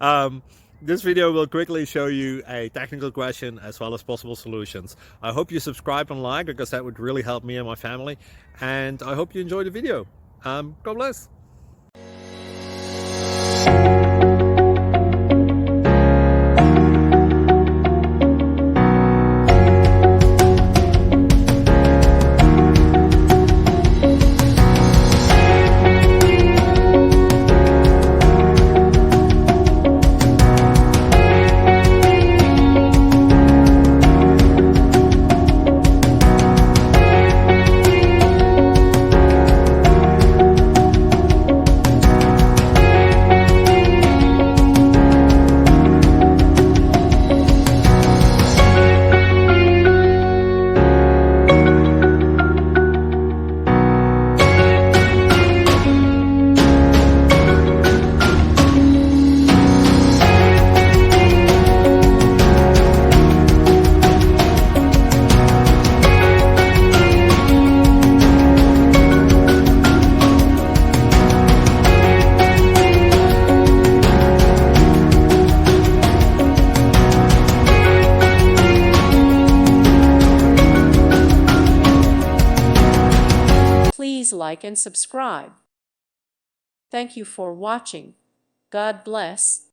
um, this video will quickly show you a technical question as well as possible solutions. I hope you subscribe and like, because that would really help me and my family. And I hope you enjoy the video. God bless. Please like and subscribe. Thank you for watching. God bless.